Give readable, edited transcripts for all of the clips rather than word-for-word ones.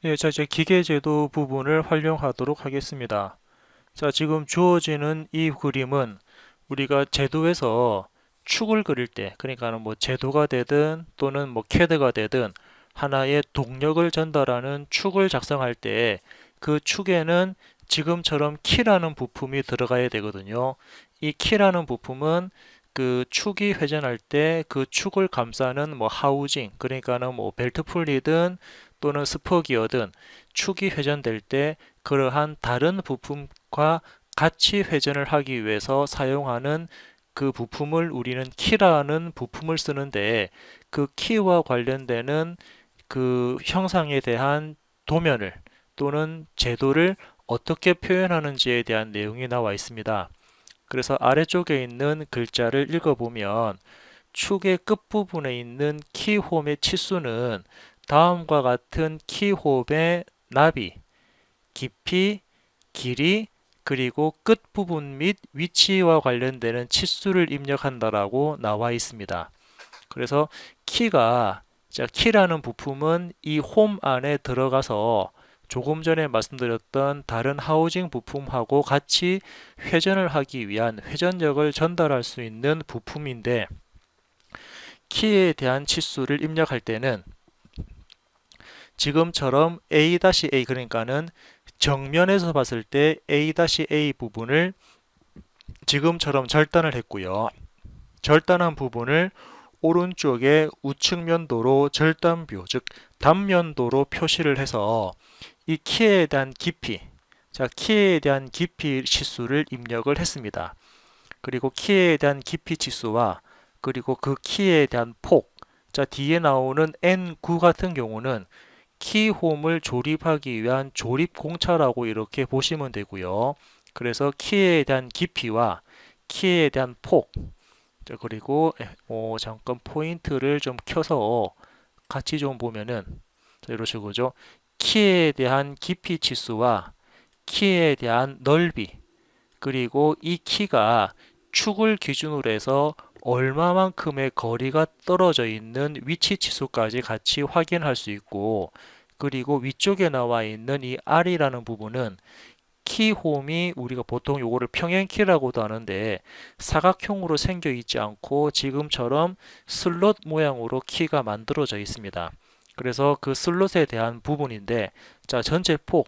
예, 자, 이제 기계제도 부분을 활용하도록 하겠습니다. 자, 지금 주어지는 이 그림은 우리가 제도에서 축을 그릴 때, 그러니까는 뭐 제도가 되든 또는 뭐 캐드가 되든 하나의 동력을 전달하는 축을 작성할 때 그 축에는 지금처럼 키라는 부품이 들어가야 되거든요. 이 키라는 부품은 그 축이 회전할 때 그 축을 감싸는 뭐 하우징, 그러니까는 뭐 벨트 풀리든 또는 스포기어든 축이 회전될 때 그러한 다른 부품과 같이 회전을 하기 위해서 사용하는 그 부품을 우리는 키라는 부품을 쓰는데 그 키와 관련되는 그 형상에 대한 도면을 또는 제도를 어떻게 표현하는지에 대한 내용이 나와 있습니다. 그래서 아래쪽에 있는 글자를 읽어보면 축의 끝부분에 있는 키홈의 치수는 다음과 같은 키홈의 나비, 깊이, 길이, 그리고 끝부분 및 위치와 관련되는 치수를 입력한다라고 나와 있습니다. 그래서 키가 자, 키라는 부품은 이 홈 안에 들어가서 조금 전에 말씀드렸던 다른 하우징 부품하고 같이 회전을 하기 위한 회전력을 전달할 수 있는 부품인데 키에 대한 치수를 입력할 때는 지금처럼 A-A 그러니까는 정면에서 봤을 때 A-A 부분을 지금처럼 절단을 했고요. 절단한 부분을 오른쪽에 우측면도로 절단뷰, 즉 단면도로 표시를 해서 이 키에 대한 깊이, 자 키에 대한 깊이 치수를 입력을 했습니다. 그리고 키에 대한 깊이 치수와 그리고 그 키에 대한 폭, 자 뒤에 나오는 N9 같은 경우는 키홈을 조립하기 위한 조립 공차라고 이렇게 보시면 되고요. 그래서 키에 대한 깊이와 키에 대한 폭, 그리고 잠깐 포인트를 좀 켜서 같이 좀 보면은 이런 식으로죠. 키에 대한 깊이 치수와 키에 대한 넓이, 그리고 이 키가 축을 기준으로 해서 얼마만큼의 거리가 떨어져 있는 위치 치수까지 같이 확인할 수 있고, 그리고 위쪽에 나와 있는 이 R이라는 부분은 키홈이 우리가 보통 요거를 평행키라고도 하는데 사각형으로 생겨 있지 않고 지금처럼 슬롯 모양으로 키가 만들어져 있습니다. 그래서 그 슬롯에 대한 부분인데, 자 전체 폭,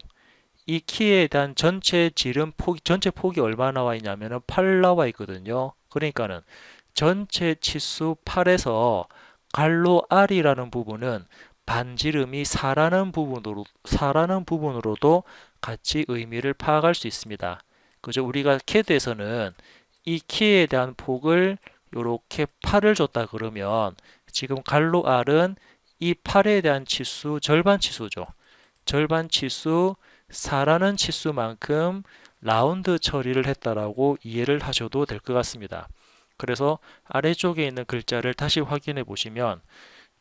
이 키에 대한 전체 지름 폭, 전체 폭이 얼마 나와 있냐면은 8 나와 있거든요. 그러니까는 전체 치수 8에서 갈로 R이라는 부분은 반지름이 4라는 부분으로도 같이 의미를 파악할 수 있습니다. 그죠? 우리가 캐드에서는 이 키에 대한 폭을 이렇게 8을 줬다 그러면 지금 갈로 R은 이 8에 대한 치수 절반 치수죠. 절반 치수 4라는 치수만큼 라운드 처리를 했다라고 이해를 하셔도 될 것 같습니다. 그래서 아래쪽에 있는 글자를 다시 확인해 보시면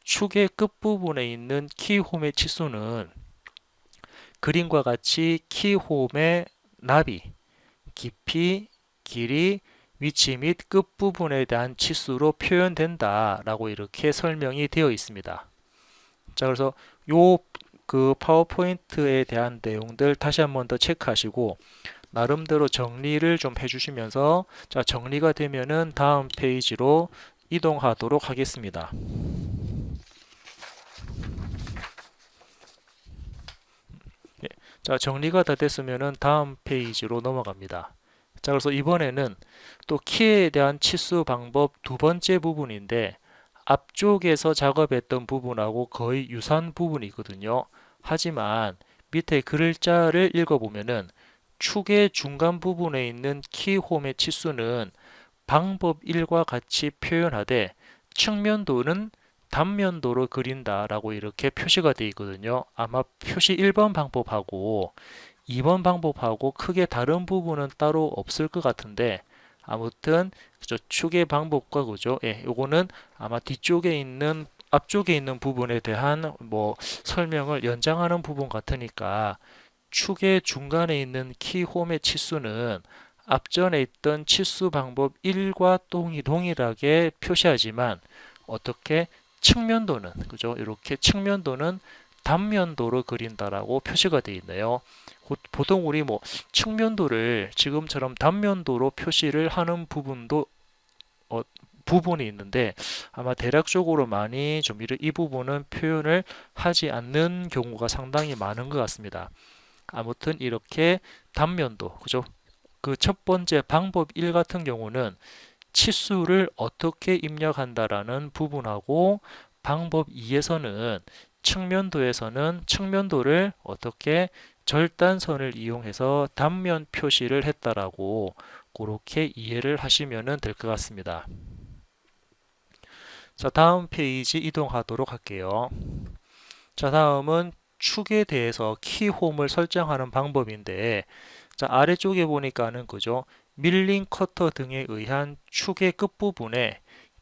축의 끝부분에 있는 키홈의 치수는 그림과 같이 키홈의 나비, 깊이, 길이, 위치 및 끝부분에 대한 치수로 표현된다라고 이렇게 설명이 되어 있습니다. 자, 그래서 요 그 파워포인트에 대한 내용들 다시 한번 더 체크하시고 나름대로 정리를 좀 해주시면서 자, 정리가 되면은 다음 페이지로 이동하도록 하겠습니다. 예, 자, 정리가 다 됐으면은 다음 페이지로 넘어갑니다. 자, 그래서 이번에는 또 키에 대한 치수 방법 두 번째 부분인데 앞쪽에서 작업했던 부분하고 거의 유사한 부분이거든요. 하지만 밑에 글자를 읽어보면은 축의 중간 부분에 있는 키홈의 치수는 방법 1과 같이 표현하되 측면도는 단면도로 그린다라고 이렇게 표시가 되어 있거든요. 아마 표시 1번 방법하고 2번 방법하고 크게 다른 부분은 따로 없을 것 같은데 아무튼 그죠, 축의 방법과 그죠, 예, 요거는 아마 뒤쪽에 있는 앞쪽에 있는 부분에 대한 뭐 설명을 연장하는 부분 같으니까 축의 중간에 있는 키홈의 치수는 앞전에 있던 치수 방법 1과 동일하게 표시하지만 어떻게 측면도는 그죠? 이렇게 측면도는 단면도로 그린다라고 표시가 되어 있네요. 보통 우리 뭐 측면도를 지금처럼 단면도로 표시를 하는 부분이 있는데 아마 대략적으로 많이 좀 이 부분은 표현을 하지 않는 경우가 상당히 많은 것 같습니다. 아무튼 이렇게 단면도, 그죠? 그 첫 번째 방법 1 같은 경우는 치수를 어떻게 입력한다라는 부분하고, 방법 2에서는 측면도에서는 측면도를 어떻게 절단선을 이용해서 단면 표시를 했다라고 그렇게 이해를 하시면 될 것 같습니다. 자, 다음 페이지 이동하도록 할게요. 자, 다음은 축에 대해서 키홈을 설정하는 방법인데, 자, 아래쪽에 보니까는 그죠? 밀링 커터 등에 의한 축의 끝부분에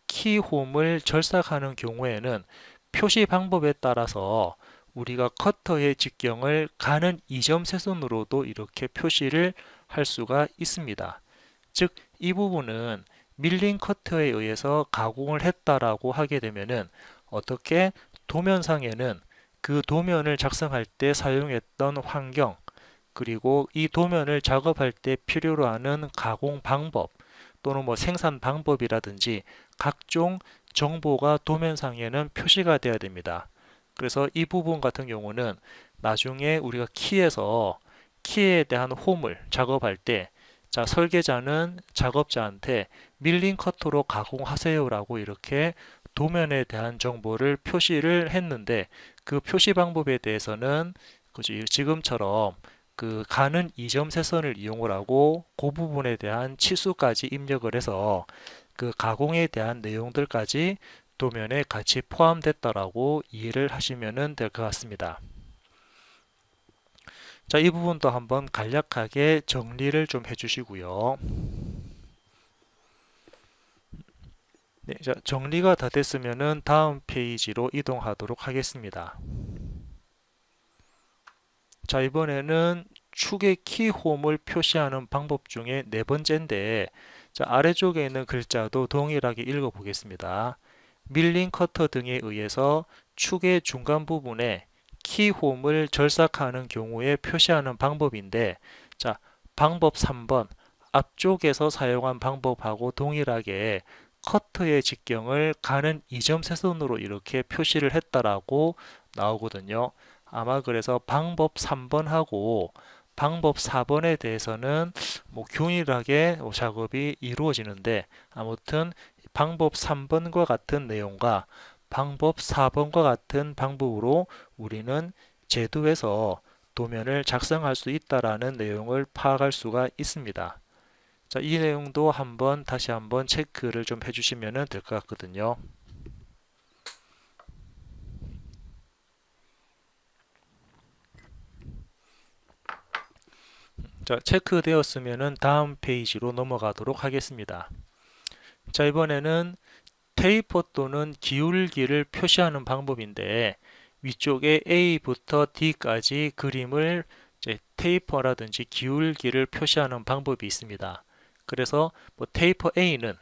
키홈을 절삭하는 경우에는 표시 방법에 따라서 우리가 커터의 직경을 가는 이점 세선으로도 이렇게 표시를 할 수가 있습니다. 즉, 이 부분은 밀링 커터에 의해서 가공을 했다라고 하게 되면은 어떻게 도면상에는 그 도면을 작성할 때 사용했던 환경, 그리고 이 도면을 작업할 때 필요로 하는 가공 방법 또는 뭐 생산 방법이라든지 각종 정보가 도면상에는 표시가 되어야 됩니다. 그래서 이 부분 같은 경우는 나중에 우리가 키에 대한 홈을 작업할 때, 자, 설계자는 작업자한테 밀링 커터로 가공하세요라고 이렇게 도면에 대한 정보를 표시를 했는데, 그 표시 방법에 대해서는 지금처럼 그 가는 이점 세선을 이용을 하고 그 부분에 대한 치수까지 입력을 해서 그 가공에 대한 내용들까지 도면에 같이 포함됐다라고 이해를 하시면 될 것 같습니다. 자, 이 부분도 한번 간략하게 정리를 좀 해주시고요. 네, 자, 정리가 다 됐으면은 다음 페이지로 이동하도록 하겠습니다. 자, 이번에는 축의 키홈을 표시하는 방법 중에 네 번째인데, 자, 아래쪽에 있는 글자도 동일하게 읽어 보겠습니다. 밀링 커터 등에 의해서 축의 중간 부분에 키홈을 절삭하는 경우에 표시하는 방법인데, 자, 방법 3번 앞쪽에서 사용한 방법하고 동일하게 커터의 직경을 가는 이점 세선으로 이렇게 표시를 했다라고 나오거든요. 아마 그래서 방법 3번하고 방법 4번에 대해서는 뭐 균일하게 작업이 이루어지는데, 아무튼 방법 3번과 같은 내용과 방법 4번과 같은 방법으로 우리는 제도에서 도면을 작성할 수 있다라는 내용을 파악할 수가 있습니다. 자, 이 내용도 다시 한번 체크를 좀 해주시면 될 것 같거든요. 자, 체크되었으면 다음 페이지로 넘어가도록 하겠습니다. 자, 이번에는 테이퍼 또는 기울기를 표시하는 방법인데, 위쪽에 A부터 D까지 그림을 테이퍼라든지 기울기를 표시하는 방법이 있습니다. 그래서 뭐 테이퍼 A는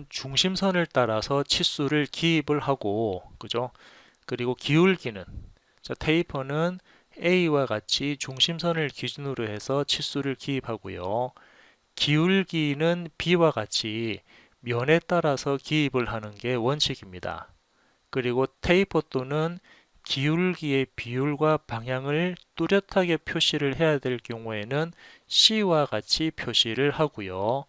중심선을 따라서 치수를 기입을 하고, 그죠? 그리고 기울기는, 자, 테이퍼는 A와 같이 중심선을 기준으로 해서 치수를 기입하고요. 기울기는 B와 같이 면에 따라서 기입을 하는 게 원칙입니다. 그리고 테이퍼 또는 기울기의 비율과 방향을 뚜렷하게 표시를 해야 될 경우에는 C와 같이 표시를 하고요.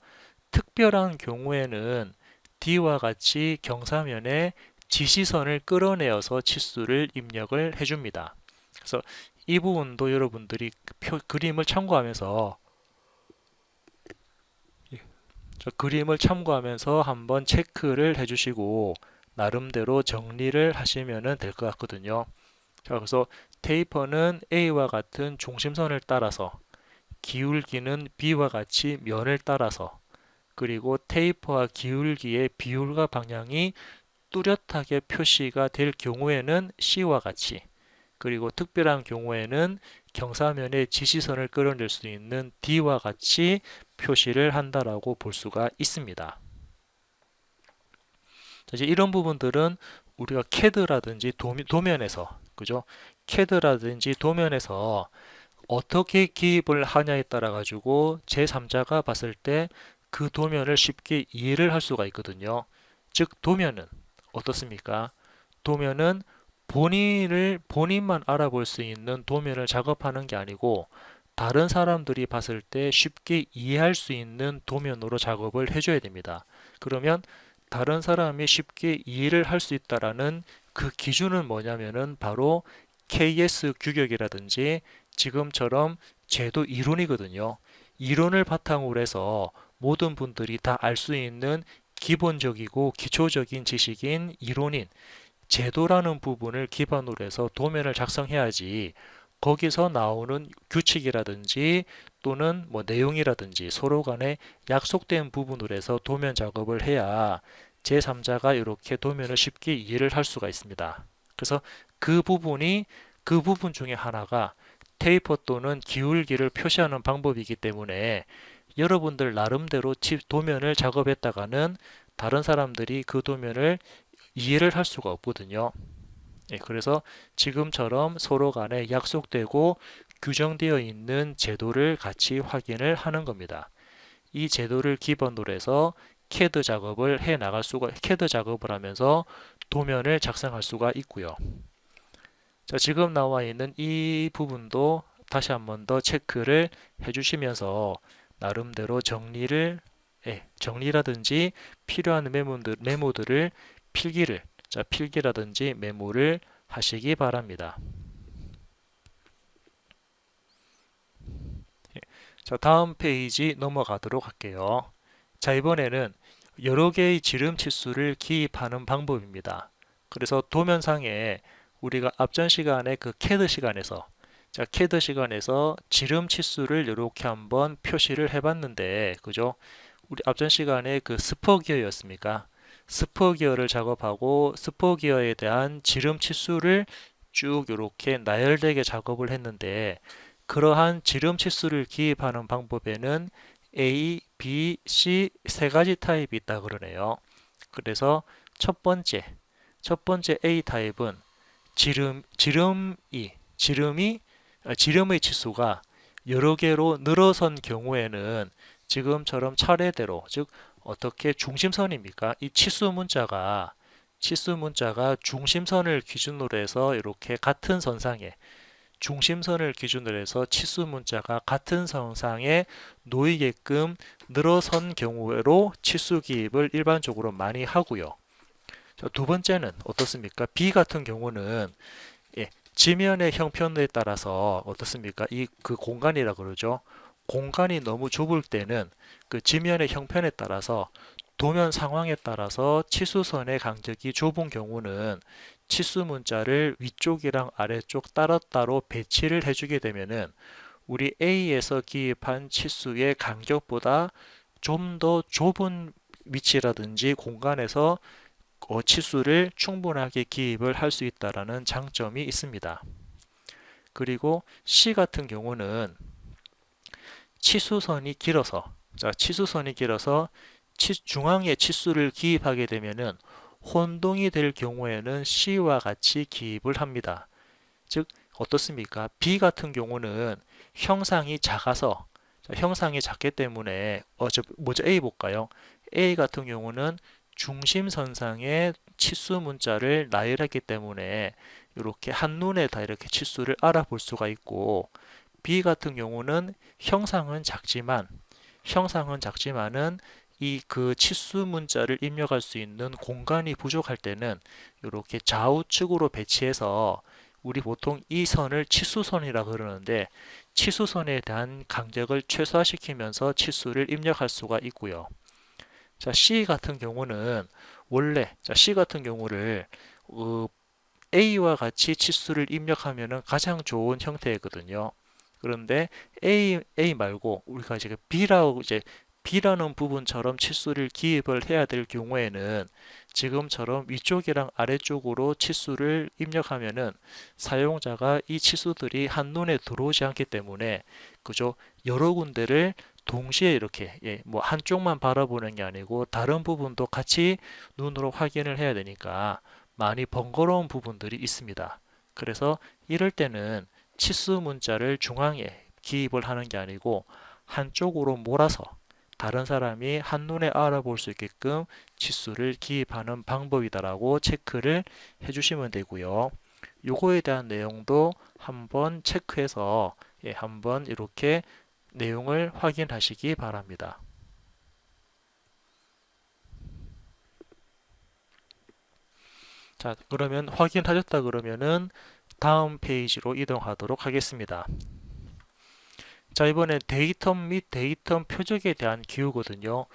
특별한 경우에는 D와 같이 경사면에 지시선을 끌어내어서 치수를 입력을 해줍니다. 그래서 이 부분도 여러분들이 그림을 참고하면서 한번 체크를 해주시고 나름대로 정리를 하시면 될 것 같거든요. 자, 그래서 테이퍼는 A와 같은 중심선을 따라서, 기울기는 B와 같이 면을 따라서, 그리고 테이퍼와 기울기의 비율과 방향이 뚜렷하게 표시가 될 경우에는 C와 같이, 그리고 특별한 경우에는 경사면에 지시선을 끌어낼 수 있는 D와 같이 표시를 한다라고 볼 수가 있습니다. 이제 이런 부분들은 우리가 CAD라든지 도면에서, 그죠? CAD라든지 도면에서 어떻게 기입을 하냐에 따라 가지고 제3자가 봤을 때 그 도면을 쉽게 이해를 할 수가 있거든요. 즉 도면은 어떻습니까? 도면은 본인만 알아볼 수 있는 도면을 작업하는 게 아니고 다른 사람들이 봤을 때 쉽게 이해할 수 있는 도면으로 작업을 해줘야 됩니다. 그러면 다른 사람이 쉽게 이해를 할 수 있다라는 그 기준은 뭐냐면은 바로 KS 규격이라든지 지금처럼 제도 이론이거든요. 이론을 바탕으로 해서 모든 분들이 다 알 수 있는 기본적이고 기초적인 지식인 이론인 제도라는 부분을 기반으로 해서 도면을 작성해야지 거기서 나오는 규칙이라든지 또는 뭐 내용이라든지 서로 간에 약속된 부분으로 해서 도면 작업을 해야 제3자가 이렇게 도면을 쉽게 이해를 할 수가 있습니다. 그래서 그 부분 중에 하나가 테이퍼 또는 기울기를 표시하는 방법이기 때문에 여러분들 나름대로 도면을 작업했다가는 다른 사람들이 그 도면을 이해를 할 수가 없거든요. 예, 그래서 지금처럼 서로 간에 약속되고 규정되어 있는 제도를 같이 확인을 하는 겁니다. 이 제도를 기반으로 해서 CAD 작업을 하면서 도면을 작성할 수가 있고요. 자, 지금 나와 있는 이 부분도 다시 한번 더 체크를 해주시면서 나름대로 정리라든지 필요한 메모들을 필기라든지 메모를 하시기 바랍니다. 자, 다음 페이지 넘어가도록 할게요. 자, 이번에는 여러 개의 지름 치수를 기입하는 방법입니다. 그래서 도면상에 우리가 앞전 시간에 그 CAD 시간에서 지름 치수를 이렇게 한번 표시를 해봤는데, 그죠? 우리 앞전 시간에 그 스포 기어였습니까? 스포 기어를 작업하고 스포 기어에 대한 지름 치수를 쭉 이렇게 나열되게 작업을 했는데 그러한 지름 치수를 기입하는 방법에는 A, B, C 세 가지 타입이 있다 그러네요. 그래서 첫 번째 A 타입은 지름의 치수가 여러 개로 늘어선 경우에는 지금처럼 차례대로, 즉 어떻게 중심선입니까? 이 치수 문자가 중심선을 기준으로 해서 이렇게 같은 선상에 중심선을 기준으로 해서 치수 문자가 같은 선상에 놓이게끔 늘어선 경우로 치수 기입을 일반적으로 많이 하고요. 자, 두 번째는 어떻습니까? B 같은 경우는 지면의 형편에 따라서 어떻습니까? 그 공간이라 그러죠. 공간이 너무 좁을 때는 그 지면의 형편에 따라서 도면 상황에 따라서 치수선의 간격이 좁은 경우는 치수 문자를 위쪽이랑 아래쪽 따로따로 배치를 해주게 되면은 우리 A에서 기입한 치수의 간격보다 좀 더 좁은 위치라든지 공간에서 치수를 충분하게 기입을 할 수 있다라는 장점이 있습니다. 그리고 C 같은 경우는 치수선이 길어서 중앙에 치수를 기입하게 되면은 혼동이 될 경우에는 C와 같이 기입을 합니다. 즉 어떻습니까? B 같은 경우는 형상이 작기 때문에 먼저 A 볼까요? A 같은 경우는 중심선상에 치수 문자를 나열했기 때문에 이렇게 한눈에 다 이렇게 치수를 알아볼 수가 있고 B 같은 경우는 형상은 작지만은 이 그 치수 문자를 입력할 수 있는 공간이 부족할 때는 이렇게 좌우측으로 배치해서 우리 보통 이 선을 치수선이라 그러는데 치수선에 대한 간격을 최소화시키면서 치수를 입력할 수가 있고요. 자, C 같은 경우는 C 같은 경우를 A와 같이 치수를 입력하면 가장 좋은 형태거든요. 그런데 A 말고 우리가 지금 B라는 부분처럼 치수를 기입을 해야 될 경우에는 지금처럼 위쪽이랑 아래쪽으로 치수를 입력하면은 사용자가 이 치수들이 한눈에 들어오지 않기 때문에 그저 여러 군데를 동시에 이렇게 뭐 한쪽만 바라보는 게 아니고 다른 부분도 같이 눈으로 확인을 해야 되니까 많이 번거로운 부분들이 있습니다. 그래서 이럴 때는 치수 문자를 중앙에 기입을 하는 게 아니고 한쪽으로 몰아서 다른 사람이 한눈에 알아볼 수 있게끔 치수를 기입하는 방법이다라고 체크를 해주시면 되고요. 요거에 대한 내용도 한번 체크해서 한번 이렇게 내용을 확인하시기 바랍니다. 자, 그러면 확인하셨다 그러면은 다음 페이지로 이동하도록 하겠습니다. 자, 이번에 데이텀 및 데이텀 표적에 대한 기호거든요.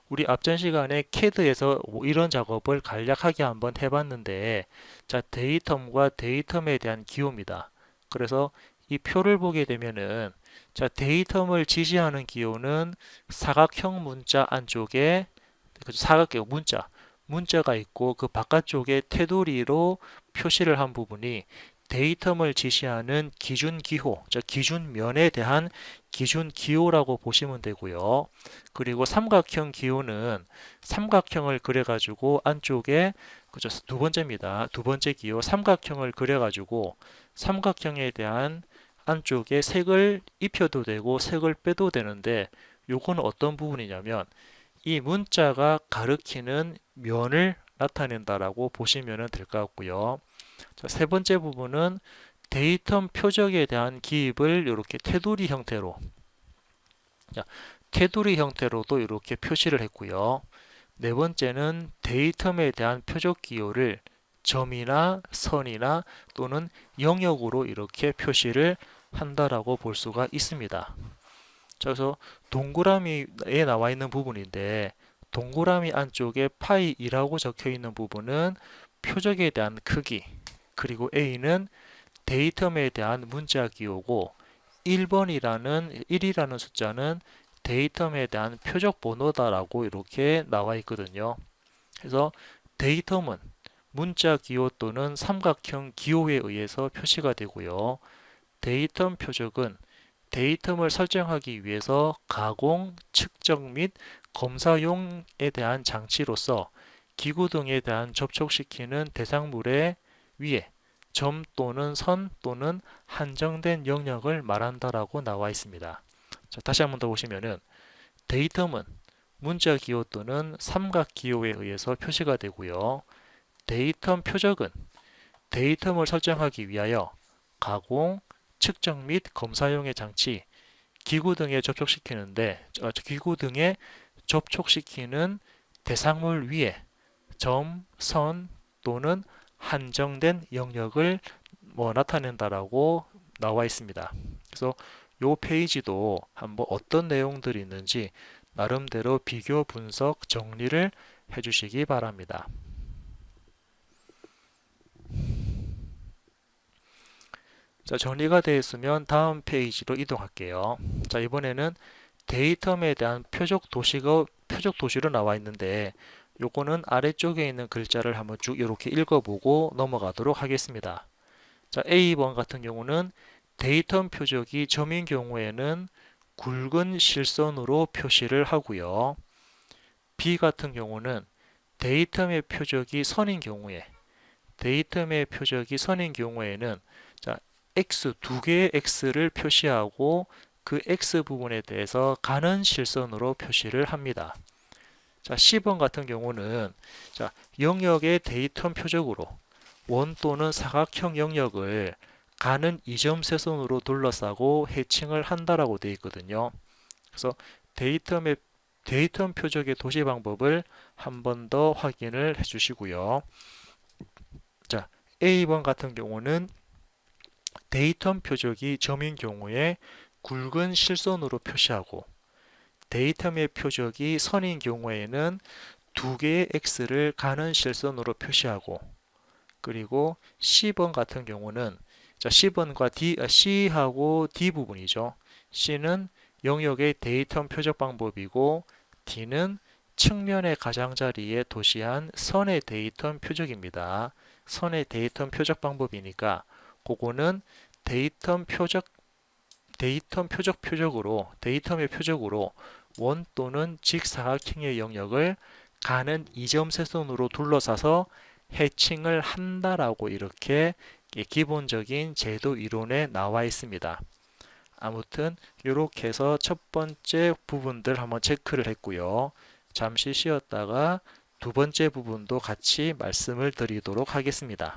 우리 앞전 시간에 CAD에서 이런 작업을 간략하게 한번 해봤는데, 자, 데이텀과 데이텀에 대한 기호입니다. 그래서 이 표를 보게 되면은, 자, 데이텀을 지시하는 기호는 사각형 문자 안쪽에 사각형 문자가 있고 그 바깥쪽에 테두리로 표시를 한 부분이 데이텀을 지시하는 기준 기호, 즉 기준면에 대한 기준 기호라고 보시면 되고요. 그리고 삼각형 기호는 삼각형을 그려가지고 안쪽에 그죠, 두 번째입니다. 두 번째 기호 삼각형을 그려가지고 삼각형에 대한 안쪽에 색을 입혀도 되고 색을 빼도 되는데 요거는 어떤 부분이냐면 이 문자가 가리키는 면을 나타낸다라고 보시면 될 것 같고요. 자, 세 번째 부분은 데이텀 표적에 대한 기입을 이렇게 테두리 형태로 자, 테두리 형태로도 이렇게 표시를 했고요. 네 번째는 데이텀에 대한 표적 기호를 점이나 선이나 또는 영역으로 이렇게 표시를 한다라고 볼 수가 있습니다. 그래서 동그라미에 나와 있는 부분인데 동그라미 안쪽에 파이 2라고 적혀 있는 부분은 표적에 대한 크기, 그리고 A는 데이텀에 대한 문자 기호고 1이라는 숫자는 데이텀에 대한 표적 번호다라고 이렇게 나와 있거든요. 그래서 데이텀은 문자 기호 또는 삼각형 기호에 의해서 표시가 되고요. 데이텀 표적은 데이텀을 설정하기 위해서 가공, 측정 및 검사용에 대한 장치로서 기구 등에 대한 접촉시키는 대상물의 위에 점 또는 선 또는 한정된 영역을 말한다라고 나와 있습니다. 자, 다시 한번 더 보시면은 데이텀은 문자 기호 또는 삼각 기호에 의해서 표시가 되고요. 데이텀 표적은 데이텀을 설정하기 위하여 가공, 측정 및 검사용의 장치, 기구 등에 접촉시키는 대상물 위에 점, 선 또는 한정된 영역을 나타낸다라고 나와 있습니다. 그래서 이 페이지도 한번 어떤 내용들이 있는지 나름대로 비교 분석 정리를 해주시기 바랍니다. 자, 정리가 되어 있으면 다음 페이지로 이동할게요. 자, 이번에는 데이텀에 대한 표적 도시로 나와 있는데 요거는 아래쪽에 있는 글자를 한번 쭉 이렇게 읽어보고 넘어가도록 하겠습니다. 자, A번 같은 경우는 데이텀 표적이 점인 경우에는 굵은 실선으로 표시를 하고요. B 같은 경우는 데이텀의 표적이 선인 경우에는 자, X 두 개의 X를 표시하고 그 X 부분에 대해서 가는 실선으로 표시를 합니다. 자, 10번 같은 경우는 자, 영역의 데이텀 표적으로 원 또는 사각형 영역을 가는 이점 세선으로 둘러싸고 해칭을 한다라고 되어 있거든요. 그래서 데이텀 표적의 도시 방법을 한 번 더 확인을 해 주시고요. 자, A번 같은 경우는 데이텀 표적이 점인 경우에 굵은 실선으로 표시하고 데이텀의 표적이 선인 경우에는 두 개의 X를 가는 실선으로 표시하고 그리고 C번 같은 경우는 자, C하고 D 부분이죠. C는 영역의 데이텀 표적 방법이고 D는 측면의 가장자리에 도시한 선의 데이텀 표적입니다. 선의 데이텀 표적 방법이니까 그거는 데이텀의 표적으로 원 또는 직사각형의 영역을 가는 이점 세선으로 둘러싸서 해칭을 한다라고 이렇게 기본적인 제도 이론에 나와 있습니다. 아무튼 이렇게 해서 첫 번째 부분들 한번 체크를 했고요. 잠시 쉬었다가 두 번째 부분도 같이 말씀을 드리도록 하겠습니다.